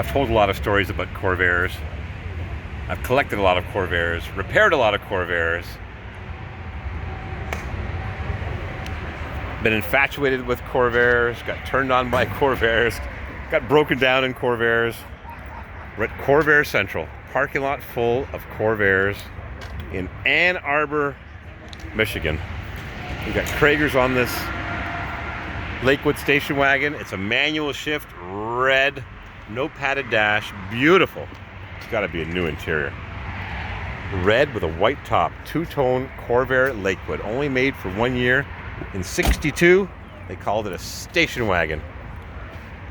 I've told a lot of stories about Corvairs. I've collected a lot of Corvairs, repaired a lot of Corvairs, been infatuated with Corvairs, got turned on by Corvairs, got broken down in Corvairs. We're at Corvair Central, parking lot full of Corvairs in Ann Arbor, Michigan. We've got Kragers on this Lakewood station wagon. It's a manual shift, red, no padded dash, beautiful. It's got to be a new interior. Red with a white top, two-tone Corvair Lakewood, only made for 1 year. In '62, they called it a station wagon.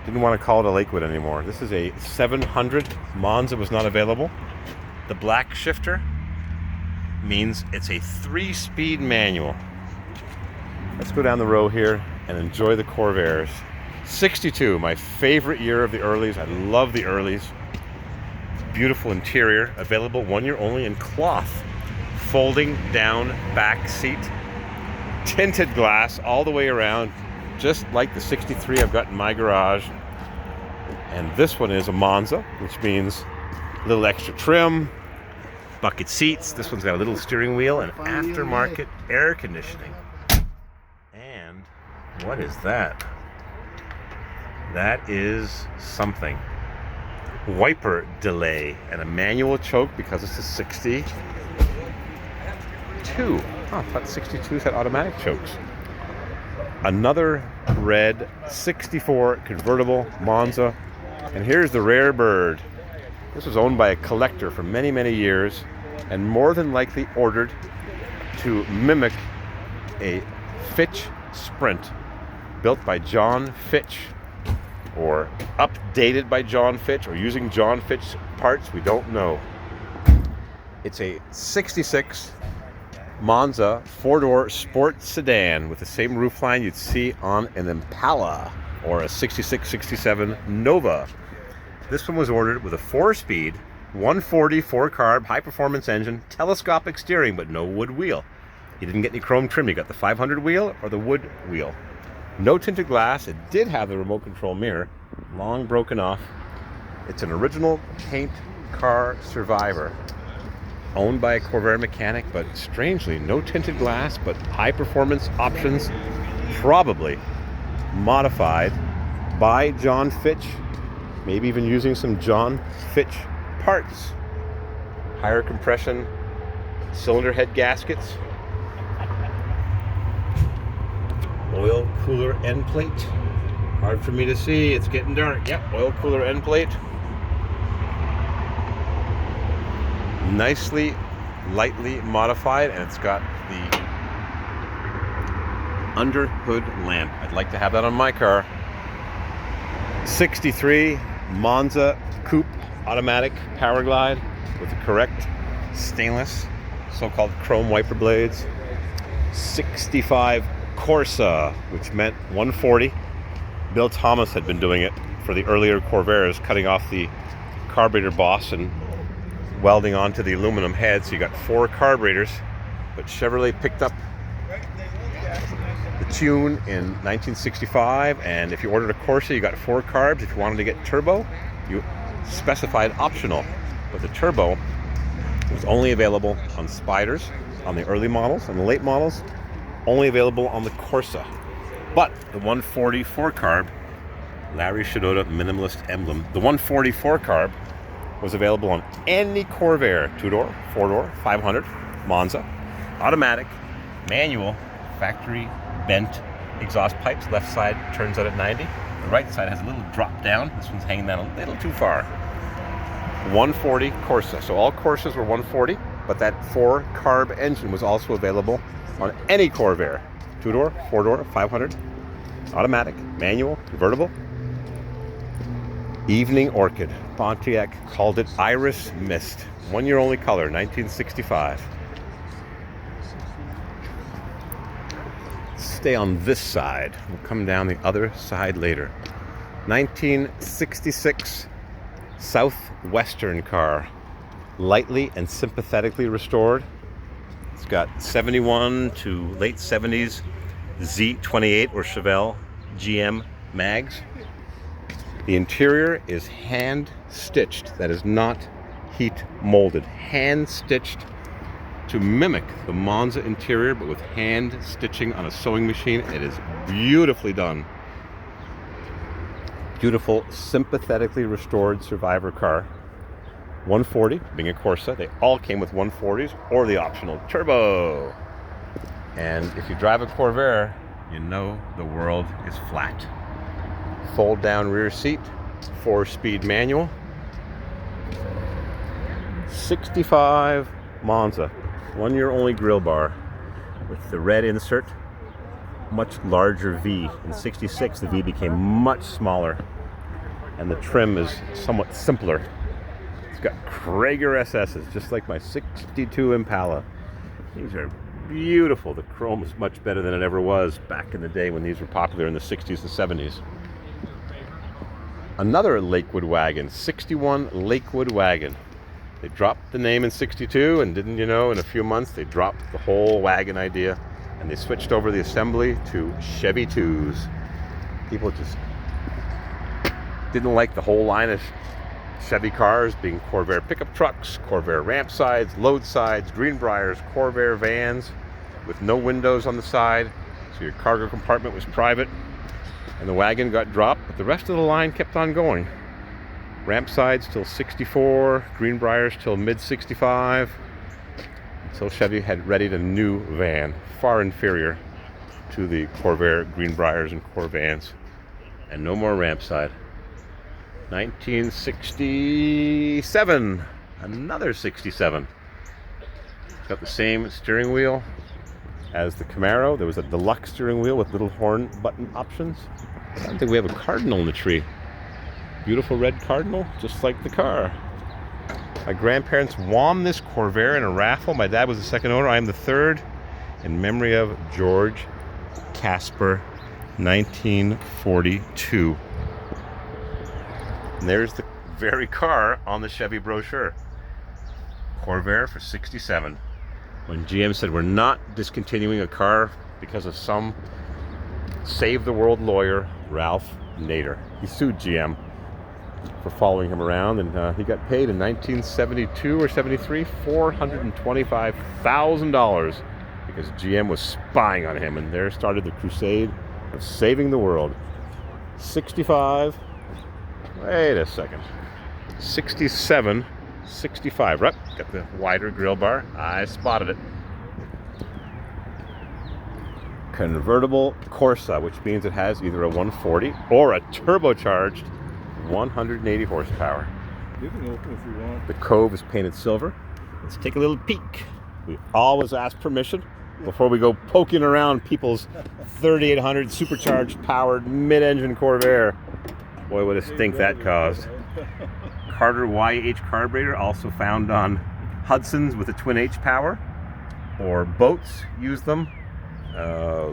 Didn't want to call it a Lakewood anymore. This is a 700. Monza was not available. The black shifter means it's a 3-speed manual. Let's go down the row here and enjoy the Corvairs. '62, my favorite year of the earlies. I love the earlies. Beautiful interior, available 1 year only in cloth. Folding down back seat. Tinted glass all the way around, just like the '63 I've got in my garage. And this one is a Monza, which means a little extra trim, bucket seats. This one's got a little steering wheel and aftermarket air conditioning. And what is that? That is something. Wiper delay and a manual choke because it's a '62. I thought '62s had automatic chokes. Another red '64 convertible Monza. And here's the rare bird. This was owned by a collector for many, many years and more than likely ordered to mimic a Fitch Sprint built by John Fitch, or updated by John Fitch, or using John Fitch parts, we don't know. It's a '66 Monza 4-door sport sedan with the same roofline you'd see on an Impala or a '66, '67 Nova. This one was ordered with a 4-speed, 140 4-carb high-performance engine, telescopic steering, but no wood wheel. You didn't get any chrome trim. You got the 500 wheel or the wood wheel. No tinted glass. It did have the remote control mirror, long broken off. It's an original paint car survivor, owned by a Corvair mechanic, but strangely, no tinted glass, but high performance options, probably modified by John Fitch, maybe even using some John Fitch parts. Higher compression, cylinder head gaskets, oil cooler end plate. Hard for me to see, it's getting dark. Yep, oil cooler end plate. Nicely, lightly modified, and it's got the under hood lamp. I'd like to have that on my car. '63 Monza Coupe automatic power glide with the correct stainless, so-called chrome wiper blades. '65 Corsa, which meant 140. Bill Thomas had been doing it for the earlier Corvairs, cutting off the carburetor boss and welding onto the aluminum head, so you got 4 carburetors. But Chevrolet picked up the tune in 1965, and if you ordered a Corsa, you got 4 carbs. If you wanted to get turbo, you specified optional. But the turbo was only available on Spyders, on the early models, and the late models, only available on the Corsa. But the 140 4-carb, Larry Shinoda minimalist emblem, the 140 4-carb was available on any Corvair, 2-door, 4-door, 500, Monza, automatic, manual, factory bent exhaust pipes. Left side turns out at 90. The right side has a little drop down. This one's hanging down a little too far. 140 Corsa. So all Corsas were 140, but that 4-carb engine was also available on any Corvair, 2-door, 4-door, 500, automatic, manual, convertible. Evening Orchid. Pontiac called it Iris Mist. 1 year only color, 1965. Stay on this side. We'll come down the other side later. 1966 Southwestern car. Lightly and sympathetically restored. It's got 71 to late 70s Z28 or Chevelle GM mags. The interior is hand stitched. That is not heat molded. Hand stitched to mimic the Monza interior, but with hand stitching on a sewing machine. It is beautifully done. Beautiful, sympathetically restored survivor car. 140, being a Corsa. They all came with 140s or the optional turbo. And if you drive a Corvair, you know the world is flat. Fold down rear seat, 4-speed manual. 65 Monza, 1 year only grill bar with the red insert, much larger V. In 66 the V became much smaller and the trim is somewhat simpler. It's got Krager SS's just like my 62 Impala. These are beautiful. The chrome is much better than it ever was back in the day when these were popular in the 60s and 70s. Another Lakewood wagon, 61 Lakewood wagon. They dropped the name in 62 and didn't you know, in a few months they dropped the whole wagon idea and they switched over the assembly to Chevy 2s. People just didn't like the whole line of Chevy cars being Corvair pickup trucks, Corvair ramp sides, load sides, Greenbriers, Corvair vans with no windows on the side, so your cargo compartment was private. And the wagon got dropped, but the rest of the line kept on going. Ramp sides till 64, Greenbriers till mid-65, until Chevy had readied a new van, far inferior to the Corvair Greenbriers and Corvans. And no more ramp side. 1967, another 67. It's got the same steering wheel as the Camaro. There was a deluxe steering wheel with little horn button options. I don't think we have a cardinal in the tree. Beautiful red cardinal, just like the car. My grandparents won this Corvair in a raffle. My dad was the second owner. I am the third, in memory of George Casper, 1942. And there's the very car on the Chevy brochure. Corvair for 67. When GM said we're not discontinuing a car because of some save the world lawyer, Ralph Nader. He sued GM for following him around, and he got paid in 1972 or 73 $425,000 because GM was spying on him, and there started the crusade of saving the world. 65. Wait a second. 67, 65. Right, got the wider grill bar. I spotted it. Convertible Corsa, which means it has either a 140 or a turbocharged 180 horsepower. You can open if you want. The Cove is painted silver. Let's take a little peek. We always ask permission before we go poking around people's 3800 supercharged powered mid-engine Corvair. Boy, what a stink that caused. Carter YH carburetor, also found on Hudson's with a twin H power, or boats use them.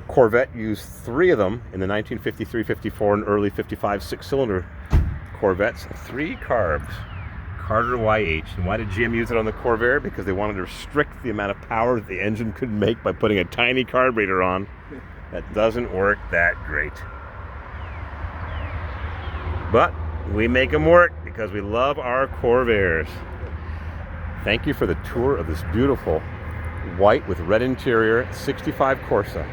Corvette used 3 of them in the 1953, 54, and early 55 6-cylinder Corvettes. 3 carbs. Carter YH. And why did GM use it on the Corvair? Because they wanted to restrict the amount of power that the engine could make by putting a tiny carburetor on. That doesn't work that great. But we make them work because we love our Corvairs. Thank you for the tour of this beautiful white with red interior 65 Corsa.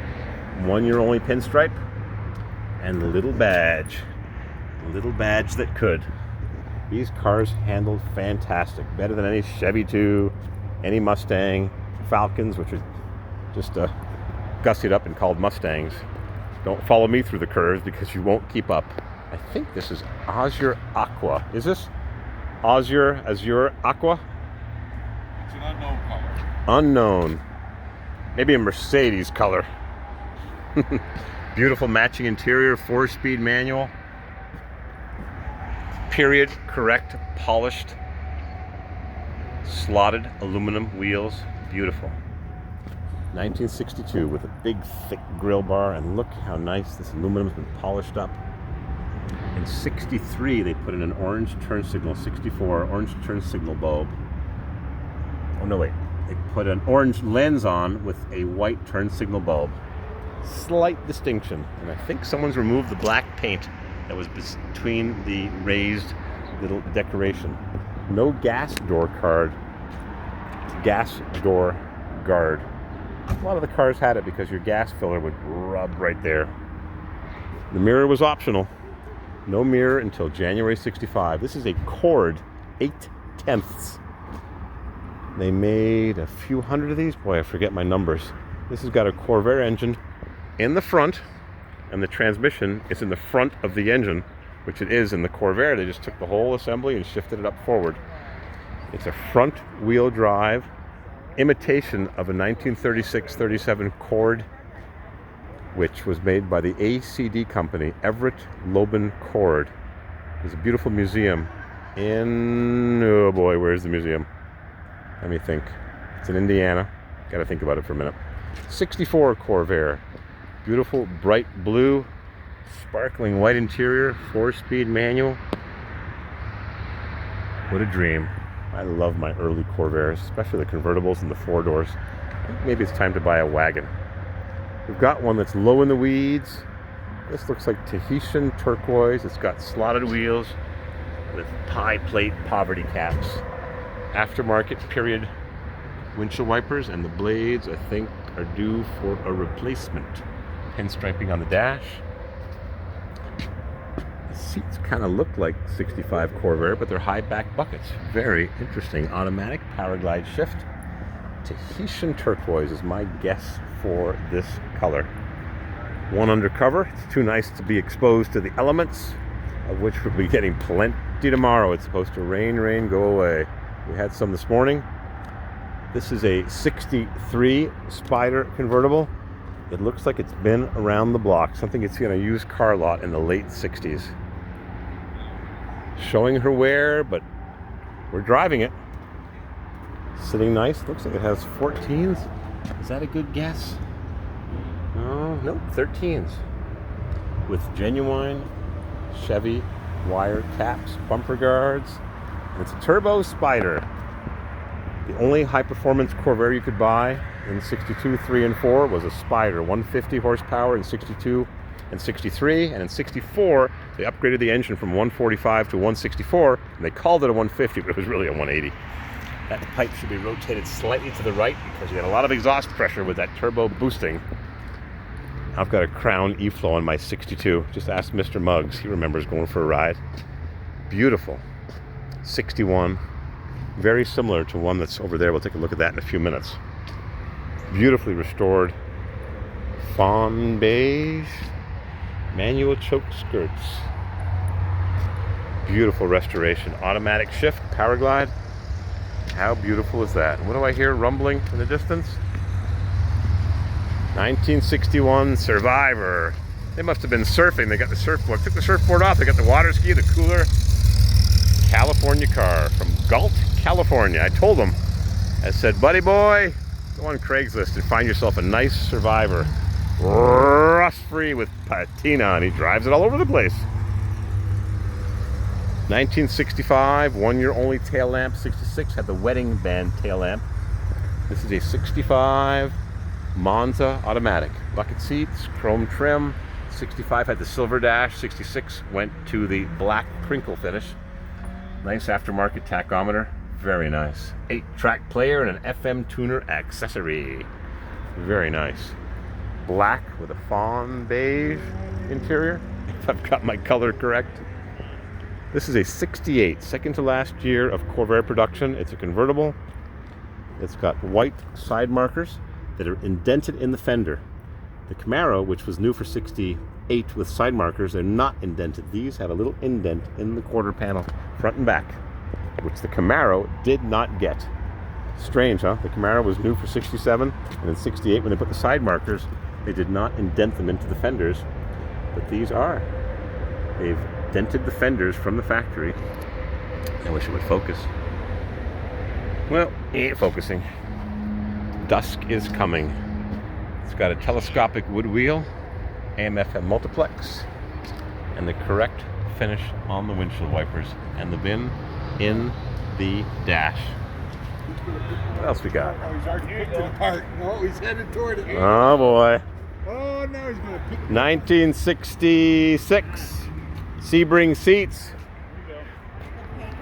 1 year only pinstripe and the little badge. The little badge that could. These cars handled fantastic. Better than any Chevy 2, any Mustang, Falcons, which are just gussied up and called Mustangs. Don't follow me through the curves because you won't keep up. I think this is Azure Aqua. Is this Azure Aqua? It's an unknown color. Unknown. Maybe a Mercedes color. Beautiful matching interior, 4-speed manual. Period correct, polished, slotted aluminum wheels. Beautiful. 1962 with a big thick grill bar, and look how nice this aluminum's been polished up. In 63 they put in an orange turn signal, 64 orange turn signal bulb. Oh no, wait. They put an orange lens on with a white turn signal bulb. Slight distinction, and I think someone's removed the black paint that was between the raised little decoration. No gas door card. Gas door guard. A lot of the cars had it because your gas filler would rub right there. The mirror was optional. No mirror until January 65. This is a Cord 8/10. They made a few hundred of these. Boy, I forget my numbers. This has got a Corvair engine in the front, and the transmission is in the front of the engine, which it is in the Corvair. They just took the whole assembly and shifted it up forward. It's a front wheel drive imitation of a 1936-37 Cord, which was made by the ACD company, Everett Loban Cord. There's a beautiful museum in, oh boy, where's the museum? Let me think. It's in Indiana. Got to think about it for a minute. 64 Corvair. Beautiful bright blue, sparkling white interior, 4-speed manual. What a dream. I love my early Corvairs, especially the convertibles and the 4 doors. I think maybe it's time to buy a wagon. We've got one that's low in the weeds. This looks like Tahitian turquoise. It's got slotted wheels with pie plate poverty caps. Aftermarket period windshield wipers, and the blades, I think, are due for a replacement. Pinstriping on the dash. The seats kind of look like 65 Corvair, but they're high back buckets. Very interesting. Automatic power glide shift. Tahitian turquoise is my guess for this color. One undercover. It's too nice to be exposed to the elements, of which we'll be getting plenty tomorrow. It's supposed to rain, go away. We had some this morning. This is a 63 Spider convertible. It looks like it's been around the block. Something it's in a used car lot in the late 60s. Showing her wear, but we're driving it. Sitting nice. Looks like it has 14s. Is that a good guess? Nope, 13s. With genuine Chevy wire caps, bumper guards. And it's a turbo Spider. The only high-performance Corvair you could buy in 62, 3, and 4 was a Spider. 150 horsepower in 62 and 63. And in 64, they upgraded the engine from 145 to 164. And they called it a 150, but it was really a 180. That pipe should be rotated slightly to the right because you get a lot of exhaust pressure with that turbo boosting. I've got a Crown E-Flow on my 62. Just ask Mr. Muggs. He remembers going for a ride. Beautiful. 61. Very similar to one that's over there. We'll take a look at that in a few minutes. Beautifully restored. Fawn beige. Manual choke skirts. Beautiful restoration. Automatic shift. Power glide. How beautiful is that? What do I hear rumbling in the distance? 1961 Survivor. They must have been surfing. They got the surfboard. Took the surfboard off. They got the water ski, the cooler. California car from Galt, California. I told him, I said, buddy boy, go on Craigslist and find yourself a nice Survivor. Rust-free with patina, and he drives it all over the place. 1965, 1 year only tail lamp. 66 had the wedding band tail lamp. This is a 65 Monza automatic. Bucket seats, chrome trim. 65 had the silver dash. 66 went to the black crinkle finish. Nice aftermarket tachometer. Very nice. 8-track player and an FM tuner accessory. Very nice. Black with a fawn beige interior, if I've got my color correct. This is a 68, second to last year of Corvair production. It's a convertible. It's got white side markers that are indented in the fender. The Camaro, which was new for 68 with side markers, they're not indented. These have a little indent in the quarter panel, front and back, which the Camaro did not get. Strange, huh? The Camaro was new for 67, and in 68, when they put the side markers, they did not indent them into the fenders, but these are. They've dented the fenders from the factory. I wish it would focus. Well, it ain't focusing. Dusk is coming. It's got a telescopic wood wheel, AM/FM multiplex, and the correct finish on the windshield wipers, and the VIN in the dash. What else we got? Oh, he's already picked it apart. No, he's headed toward it. Oh boy. Oh, now he's going to pick it 1966 Sebring seats.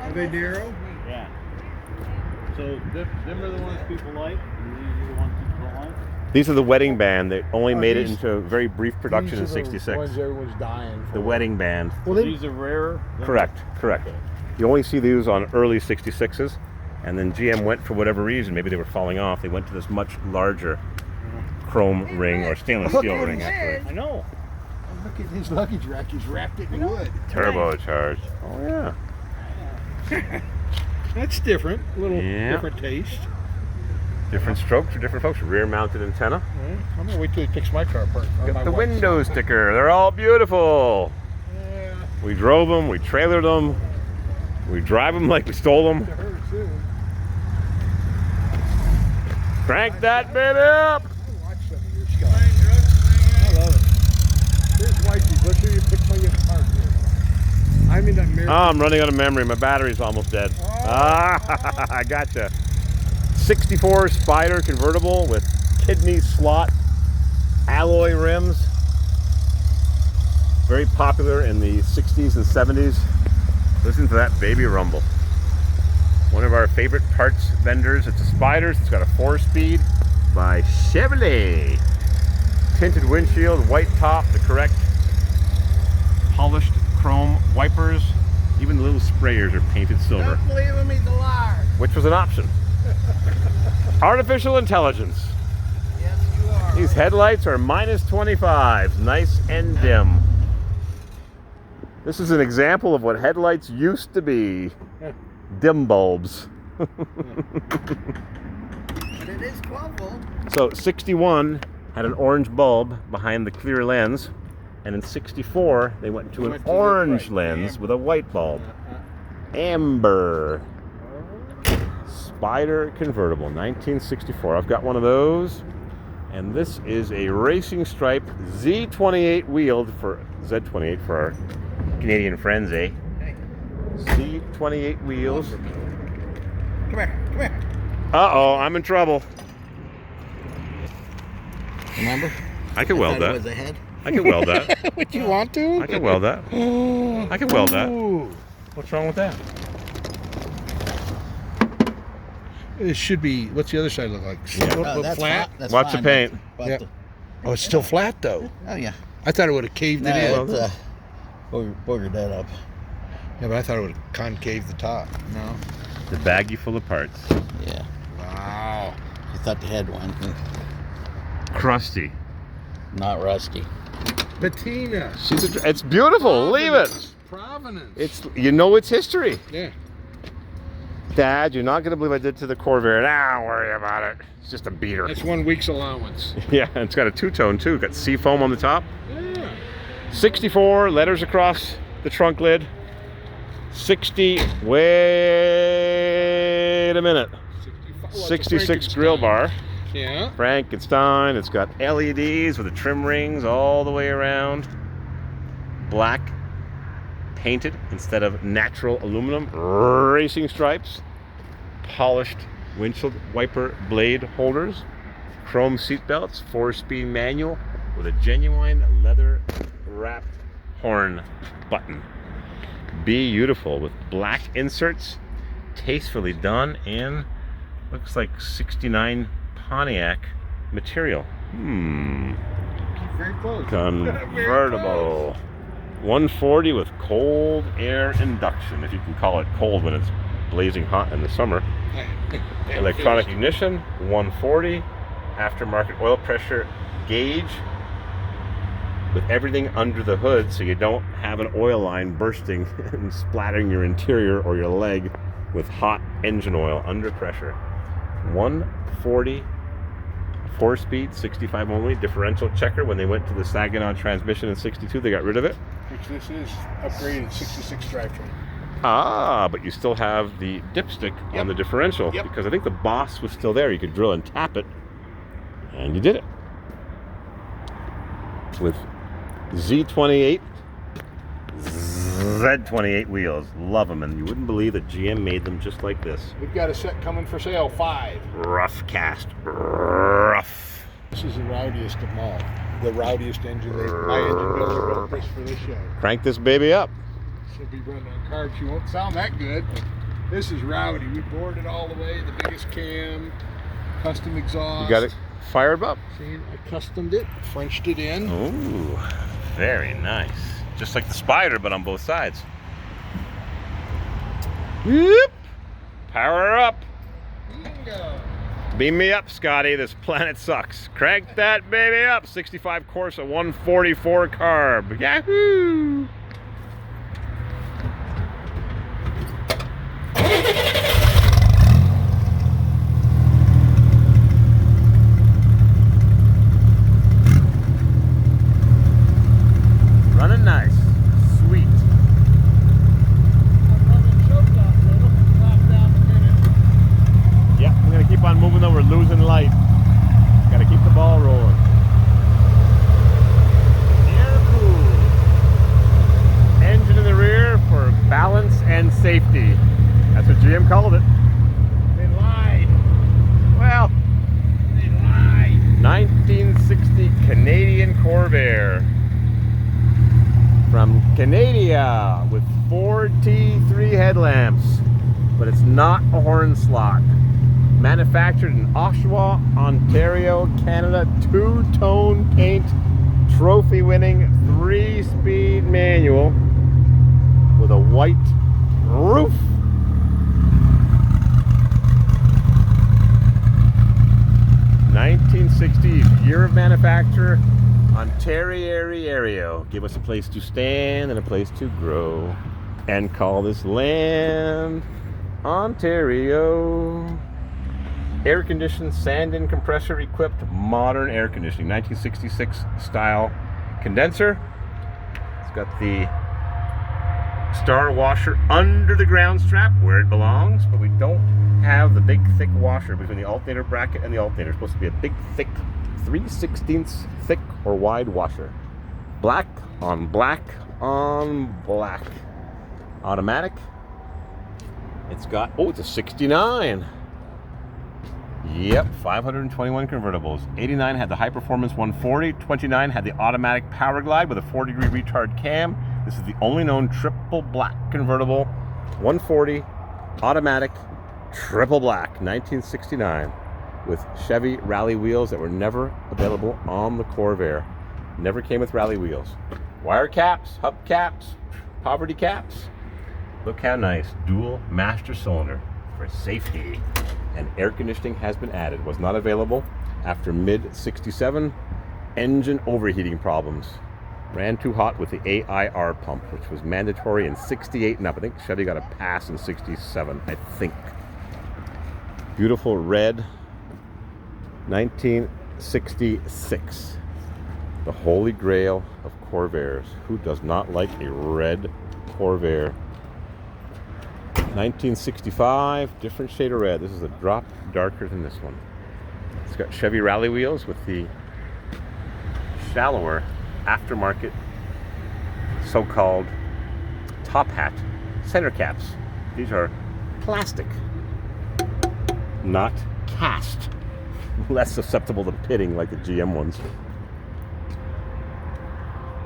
Are they narrow? Yeah. So them are the ones people like, and these are the ones people don't like. These are the wedding band. They only made it these- into a very brief production in These are the '66. ones everyone's dying for. The wedding band. Well, So they, these are rarer. Correct. You only see these on early '66s, and then GM went for whatever reason. Maybe they were falling off. They went to this much larger chrome ring or stainless steel ring. Actually, I know. look at his luggage rack. He's wrapped it in wood. turbocharged. Oh yeah. That's different. A little Yeah. different taste. Different strokes for different folks. Rear-mounted antenna. Right. I'm gonna wait till he picks my car apart. Got the window sticker. They're all beautiful. Yeah. We drove them. We trailered them. We drive them like we stole them. To her soon. Crank that baby up. I watch some of your stuff. I love it. Here's Whitey's. Let's hear you pick my car here. I'm in that mirror. Oh, I'm running out of memory. My battery's almost dead. Ah, I gotcha. 64 Spider convertible with kidney slot alloy rims. Very popular in the 60s and 70s. Listen to that baby rumble. One of our favorite parts vendors. It's a Spiders. It's got a 4-speed by Chevrolet. Tinted windshield, white top, the correct polished chrome wipers. Even the little sprayers are painted silver, Don't believe him, he's a liar. which was an option. Artificial intelligence. Yes, you are. These headlights are -25, nice and dim. This is an example of what headlights used to be. Dim bulbs. But it is 12 volt. So 61 had an orange bulb behind the clear lens, and in 64 they went to an Went to the orange right, lens yeah. with a white bulb. Amber. Spider convertible, 1964. I've got one of those, and this is a racing stripe Z28 wheeled for Z28 for our Canadian friends, eh? Hey, Z28 wheels. come here, come here. Uh-oh, I'm in trouble. Remember? I can weld Thought it was that. a head. I can weld that. Would you want to? I can weld that. I can weld that. Ooh. What's wrong with that? It should be. What's the other side look like? Yeah. Flat. That's Watch the fine, paint. But Yeah. Oh, it's still flat though. oh yeah. I thought it would have caved No, it in. it's, boogered that up. Yeah, but I thought it would have concaved the top. No. The baggie full of parts. Yeah. Wow. You thought the head one. Crusty. Not rusty. Patina. It's beautiful. Leave it. Provenance. It's it's history. Yeah. Dad, you're not gonna believe I did to the Corvair. Don't worry about it. It's just a beater. That's 1 week's allowance. Yeah, and it's got a two-tone too. Got sea foam on the top. Yeah. 64 letters across the trunk lid. 60. Wait a minute. 66 grill bar. Yeah. Frankenstein. It's got LEDs with the trim rings all the way around. Black painted instead of natural aluminum. Racing stripes. Polished windshield wiper blade holders. Chrome seat belts. 4-speed manual with a genuine leather wrapped horn button. Beautiful with black inserts. Tastefully done in looks like 69 Pontiac material. Very close. Convertible. 140 with cold air induction, if you can call it cold when it's blazing hot in the summer. Electronic ignition, 140. Aftermarket oil pressure gauge with everything under the hood so you don't have an oil line bursting and splattering your interior or your leg with hot engine oil under pressure. 140, 4-speed, 65 only, differential checker. When they went to the Saginaw transmission in 62, they got rid of it. Which this is upgraded 66 drivetrain. Ah, but you still have the dipstick on the differential because I think the Boss was still there. You could drill and tap it, and you did it. With Z28, Z28 wheels. Love them, and you wouldn't believe that GM made them just like this. We've got a set coming for sale, 5. Rough cast. Rough. This is the rowdiest of them all. The rowdiest engine. My engine builder built this for this show. Crank this baby up. She'll be running on carb. She won't sound that good. This is rowdy. We bored it all the way. The biggest cam, custom exhaust. You got it fired up. See, I customed it, Frenched it in. Ooh, very nice. Just like the Spider, but on both sides. Whoop! Power up. Bingo. Beam me up, Scotty. This planet sucks. Crank that baby up. 65 course at 144 carb. Yahoo! Running nice. Sweet. Yeah, we're gonna keep on moving though. We're losing light. Gotta keep the ball rolling. Air cool. Engine in the rear for balance and safety. That's what GM called it. They lied. Well, They lied. 1960 Canadian Corvair from Canada with 4 T3 headlamps, but it's not a horn slot. Manufactured in Oshawa, Ontario, Canada. 2-tone paint, trophy-winning 3-speed manual with a white roof. '60s, year of manufacture, Ontario. Give us a place to stand and a place to grow, and call this land Ontario. Air conditioned, sand-in compressor equipped, modern air conditioning. 1966 style condenser. It's got the star washer under the ground strap where it belongs, but we don't have the big thick washer between the alternator bracket and the alternator. It's supposed to be a big thick 3/16 thick or wide washer. Black on black on black. Automatic. It's got, oh, it's a 69. Yep, 521 convertibles. 89 had the high performance 140. 29 had the automatic power glide with a 4-degree retard cam. This is the only known triple black convertible. 140 automatic triple black 1969 with Chevy rally wheels that were never available on the Corvair. Never came with rally wheels. Wire caps, hub caps, poverty caps. Look how nice. Dual master cylinder for safety. And air conditioning has been added. Was not available after mid-67. Engine overheating problems. Ran too hot with the AIR pump, which was mandatory in 68 and up. I think Chevy got a pass in 67, I think. Beautiful red 1966. The holy grail of Corvairs. Who does not like a red Corvair? 1965, different shade of red. This is a drop darker than this one. It's got Chevy rally wheels with the shallower aftermarket so-called top hat center caps. These are plastic, not cast. Less susceptible to pitting like the GM ones.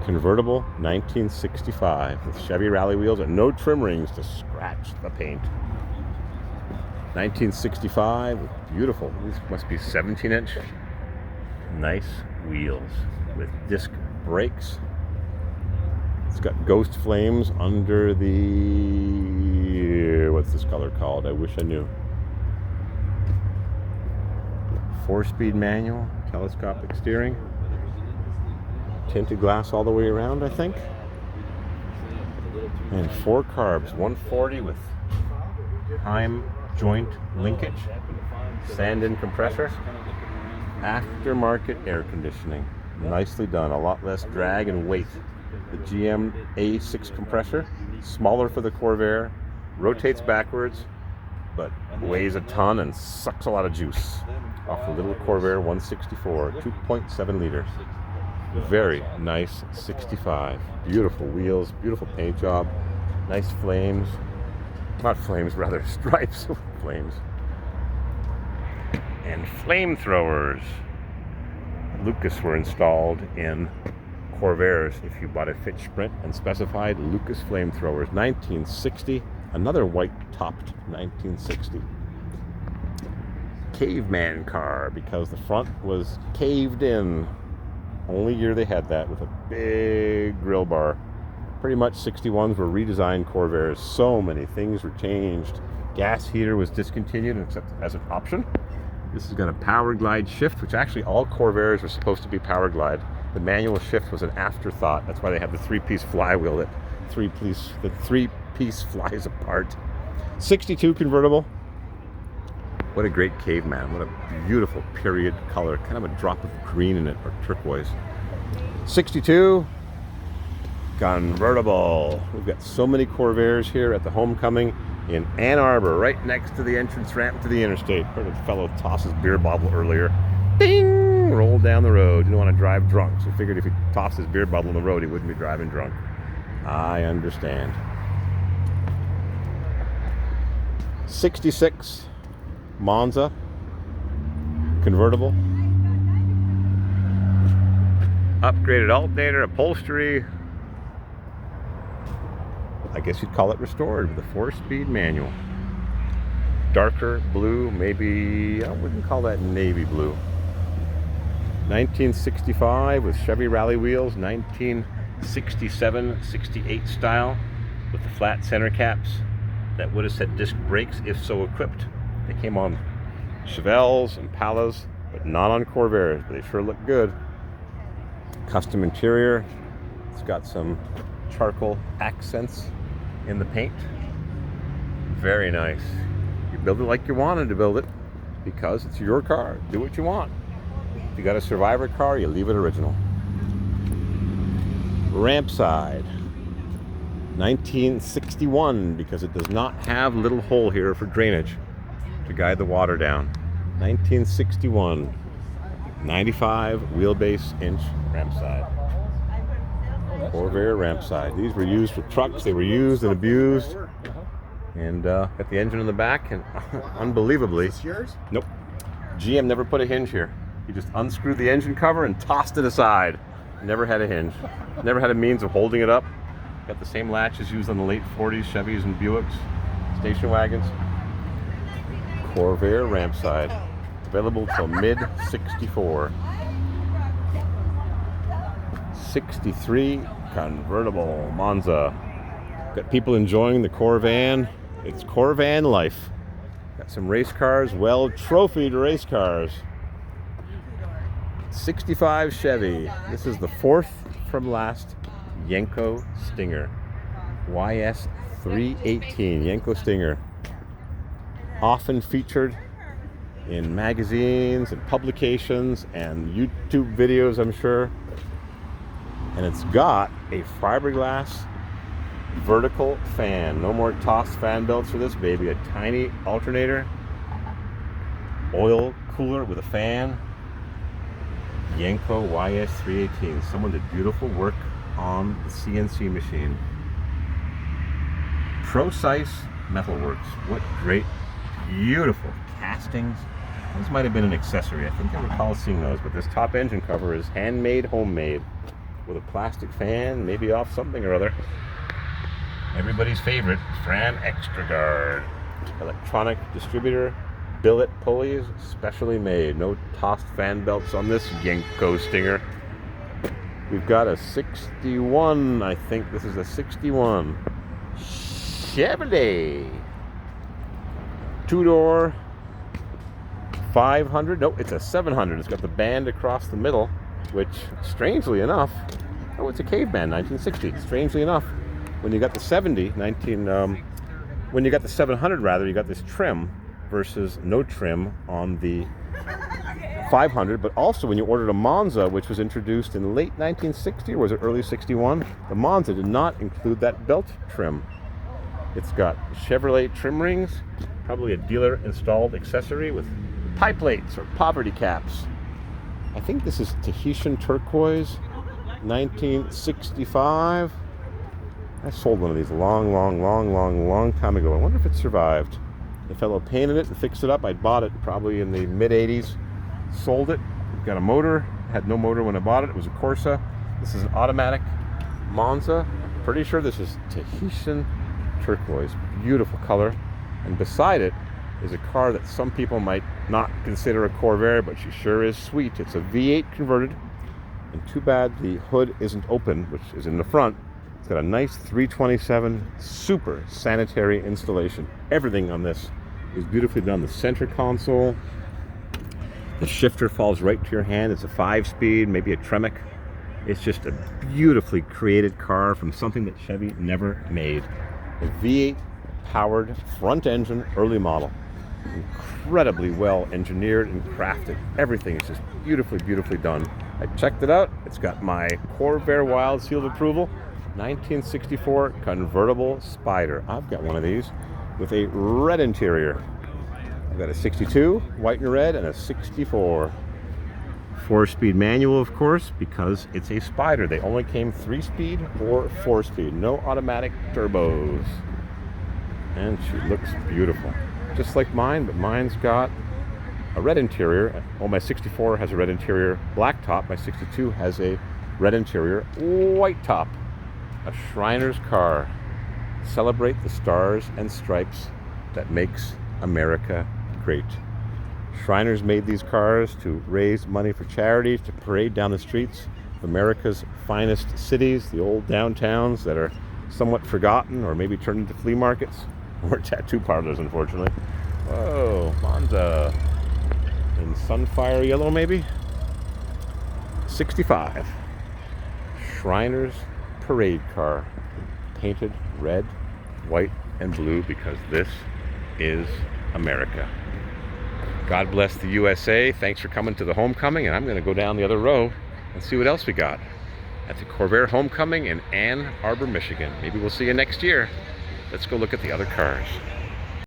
Convertible 1965 with Chevy rally wheels and no trim rings to scratch the paint. 1965 with beautiful, these must be 17-inch. Nice wheels with disc brakes. It's got ghost flames under the, what's this color called? I wish I knew. 4-speed manual, telescopic steering. Tinted glass all the way around, I think. And 4 carbs, 140 with Heim joint linkage, sand-in compressor, aftermarket air conditioning. Nicely done, a lot less drag and weight. The GM A6 compressor, smaller for the Corvair, rotates backwards, but weighs a ton and sucks a lot of juice off the little Corvair 164, 2.7 liters. Very nice 65. Beautiful wheels, beautiful paint job, nice flames. Not flames, rather stripes of flames. And flamethrowers. Lucas were installed in Corvairs if you bought a Fitch Sprint and specified Lucas flamethrowers. 1960, another white-topped 1960. Caveman car, because the front was caved in. Only year they had that, with a big grill bar. Pretty much 61s were redesigned Corvairs. So many things were changed. Gas heater was discontinued except as an option. This has got a power glide shift, which actually all Corvairs were supposed to be power glide. The manual shift was an afterthought. That's why they have the three-piece flywheel that the three-piece flies apart. 62 convertible. What a great caveman. What a beautiful period color. Kind of a drop of green in it, or turquoise. 62 convertible. We've got so many Corvairs here at the homecoming in Ann Arbor, right next to the entrance ramp to the interstate. Heard a fellow toss his beer bottle earlier. Ding! Rolled down the road. Didn't want to drive drunk, so figured if he tossed his beer bottle on the road, he wouldn't be driving drunk. I understand. 66 Monza convertible. Upgraded alternator, upholstery. I guess you'd call it restored with a 4-speed manual. Darker blue, maybe, I wouldn't call that navy blue. 1965 with Chevy Rally wheels. 1967, 68 style with the flat center caps that would have said disc brakes if so equipped. They came on Chevelles and Impalas, but not on Corvairs, but they sure look good. Custom interior. It's got some charcoal accents in the paint. Very nice. You build it like you wanted to build it, because it's your car. Do what you want. If you got a Survivor car, you leave it original. Ramp side. 1961, because it does not have a little hole here for drainage to guide the water down. 1961, 95 wheelbase inch ramp side. Corvair ramp side. These were used for trucks. They were used and abused. And got the engine in the back, and unbelievably, Is this yours? nope. GM never put a hinge here. He just unscrewed the engine cover and tossed it aside. Never had a hinge. Never had a means of holding it up. Got the same latches used on the late 40s Chevys and Buicks, station wagons. Corvair ramp side. Available till mid-64. 63 convertible Monza. Got people enjoying the Corvan. It's Corvan life. Got some race cars, well trophied race cars. 65 Chevy. This is the fourth from last Yenko Stinger. YS 318 Yenko Stinger. Often featured in magazines and publications and YouTube videos, I'm sure. And it's got a fiberglass vertical fan. No more tossed fan belts for this baby. A tiny alternator. Oil cooler with a fan. Yenko YS 318. Someone did beautiful work on the CNC machine. Pro-size metalworks. What great, beautiful castings. Those might have been an accessory. I think I recall seeing those, but this top engine cover is handmade, homemade, with a plastic fan, maybe off something or other. Everybody's favorite, Fran Extra Guard. Electronic distributor, billet pulleys, specially made. No tossed fan belts on this Yenko Stinger. We've got a 61, I think this is a 61. Chevrolet. Two-door, 500. Nope, it's a 700. It's got the band across the middle, which, strangely enough, oh, it's a caveman, 1960. Strangely enough, when you got the when you got the 700 rather, you got this trim versus no trim on the 500. But also, when you ordered a Monza, which was introduced in late 1960, or was it early 61, the Monza did not include that belt trim. It's got Chevrolet trim rings, probably a dealer installed accessory with pie plates or poverty caps. I think this is Tahitian turquoise, 1965. I sold one of these a long time ago. I wonder if it survived. The fellow painted it and fixed it up. I bought it probably in the mid-80s. Sold it. Got a motor. Had no motor when I bought it. It was a Corsa. This is an automatic Monza. Pretty sure this is Tahitian turquoise. Beautiful color. And beside it is a car that some people might not consider a Corvair, but she sure is sweet. It's a V8 converted. And too bad the hood isn't open, which is in the front. It's got a nice 327 super sanitary installation. Everything on this is beautifully done. The center console, the shifter falls right to your hand. It's a 5-speed, maybe a Tremec. It's just a beautifully created car from something that Chevy never made. A V8 powered front engine early model. Incredibly well engineered and crafted. Everything is just beautifully, beautifully done. I checked it out. It's got my Corvair Wild seal of approval. 1964 convertible Spider. I've got one of these with a red interior. I've got a 62, white and red, and a 64. 4-speed manual, of course, because it's a Spider. They only came 3-speed or 4-speed. No automatic turbos. And she looks beautiful. Just like mine, but mine's got a red interior. Oh, my 64 has a red interior, black top. My 62 has a red interior, white top. A Shriner's car. Celebrate the stars and stripes that makes America great. Shriners made these cars to raise money for charities, to parade down the streets of America's finest cities, the old downtowns that are somewhat forgotten or maybe turned into flea markets or tattoo parlors, unfortunately. Whoa, Monza. In Sunfire yellow, maybe? 65. Shriner's parade car. Painted red, white, and blue because this is America. God bless the USA. Thanks for coming to the homecoming, and I'm going to go down the other row and see what else we got at the Corvair homecoming in Ann Arbor, Michigan. Maybe we'll see you next year. Let's go look at the other cars.